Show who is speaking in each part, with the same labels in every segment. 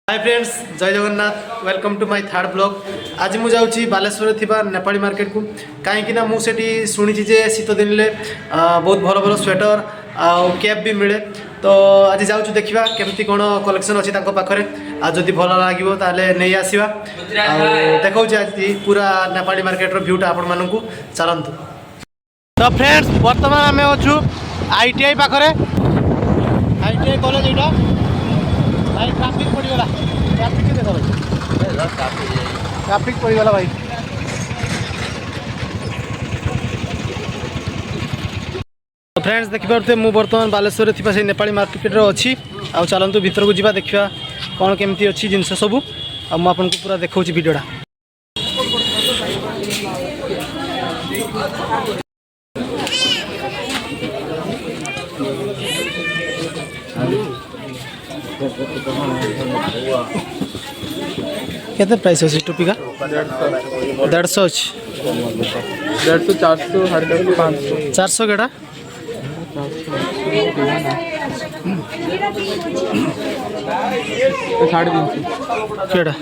Speaker 1: हाय friends, जय Jagannath. Welcome to my third blog. आज मुझे जाऊँगी बालेश्वर थिबा नेपाली मार्केट को कहीं मुझे शुणी शीत दिन बहुत भल भल स्वेटर आउ कैप भी मिले। तो आज जाऊँ देखा केमती कौन कलेक्शन अच्छी पाखे जदि भल लगे ताले नहीं आसवा देखा आज पूरा नेपाली मार्केटर भ्यूटा आपण मानक चलतु। तो फ्रेंड्स बर्तमान आम अच्छु ITI पाखे ITI कॉलेज यहाँ भाई ट्राफिक पड़गला ट्राफिक देख भाई ट्राफिक पड़गला भाई। तो फ्रेंड्स देखिपे मुझे बर्तमान बालेश्वर थी से नेपाली मार्केट अच्छी आ चलतु भीतर को जावा देखा कौन केमती अच्छी जिनस सबू आपको पूरा देखा वीडियोटा। केते प्राइस अच्छी टोपी का 150 अच्छी
Speaker 2: 150 400 500
Speaker 1: 400 केटा केटा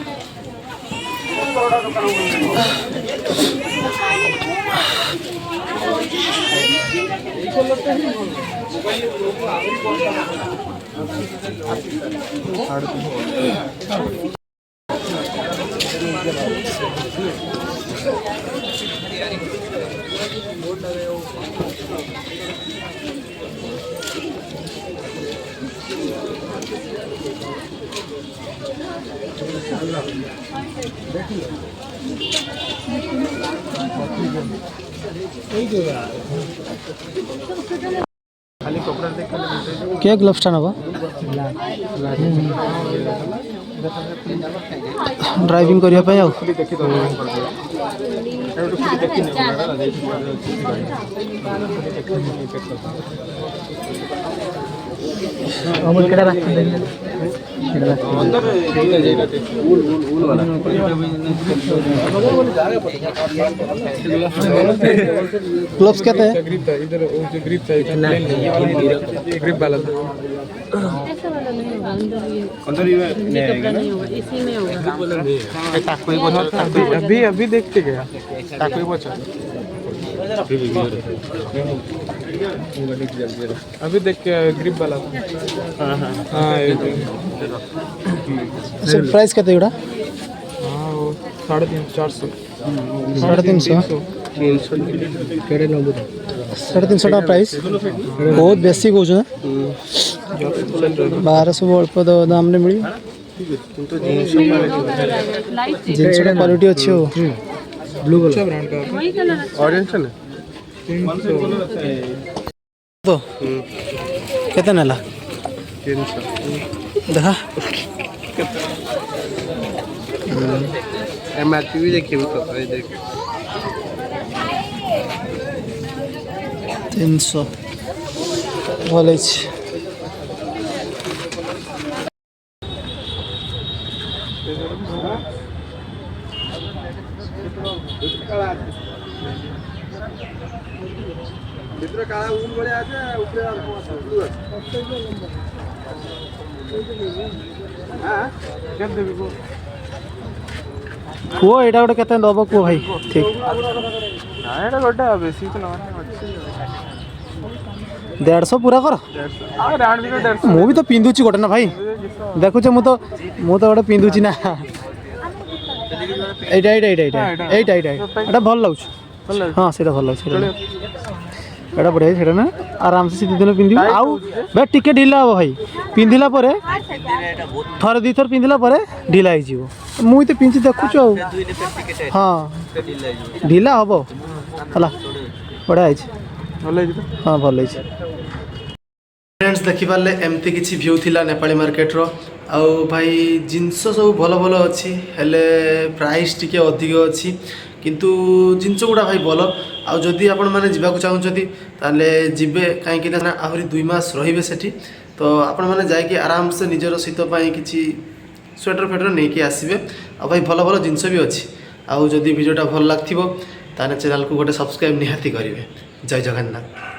Speaker 1: क्या ग्लव्स टा नबा ड्राइविंग करिया पे आउ अमर केड़ा बाकी ग्लव्स कहते हैं
Speaker 2: इधर ग्रिप ग्रिप वाला अंदर
Speaker 3: इसी में होगा।
Speaker 2: अभी अभी देखते गया अभी देख के ग्रिप वाला
Speaker 1: प्राइस कहते हैं
Speaker 2: 350
Speaker 1: 400 350 प्राइस बहुत बेसी कौन 1200 अल्प दाम ने मिली जिनस क्वालिटी अच्छी हो ब्लू
Speaker 2: ब्रांड का ऑरेंज है
Speaker 1: तो केते नेला
Speaker 2: 300
Speaker 1: देखा
Speaker 2: MRP भी देखिए तो देखिए
Speaker 1: 300 भल
Speaker 2: ভিতরে কালা উল বলে আছে উপরে আর ব্লু আছে হ্যাঁ কেন দেবি গো
Speaker 1: को एटा गोटे केते दब को भाई ठीक
Speaker 2: না এটা গোটা বেশি তো না
Speaker 1: 150 पूरा कर
Speaker 2: আর রাউন্ড ভিতরে 150
Speaker 1: मु भी तो पिंधुची गोटे ना भाई देखुचे मु तो गोटे पिंधुची ना एटा एटा एटा एटा एटा एटा एटा भल लागछ हां सेटा भल लागछ एटा बढ़िया सेटा ना आराम से सीधी दिन पिंधि आउ बे टिके ढिला हो भाई पिंधिला परे थर दी थर पिंधिला परे ढिला हो जीवो मु तो पिंधि देखुछु हां ढिला हबो हला बढ़िया है
Speaker 2: ଭଲ ହେଇଛି
Speaker 1: हाँ भल है फ्रेंड्स देखिपारे एमती किसी भ्यू थिला नेपाली मार्केट रो आउ भाई जिनस सब भल भल अच्छी हेले प्राइस टिके अधिक अच्छी किंतु जिनस गुड़ा भाई भल आउ जदि आपण माने जीवाक चाहूँगी ताले जीवे कहीं आहरी 2 मास रहिबे सेठी तो आपण माने जाके आराम से निजर शीत पाई किछि स्वेटर फेटर नहीं कि आसबे आ भाई भल भल जिनस भी अच्छी आउ जदि वीडियोटा भल लागथिबो ताने चैनल को गोटे सब्सक्राइब निहाती करिवे। जय जगन्नाथ।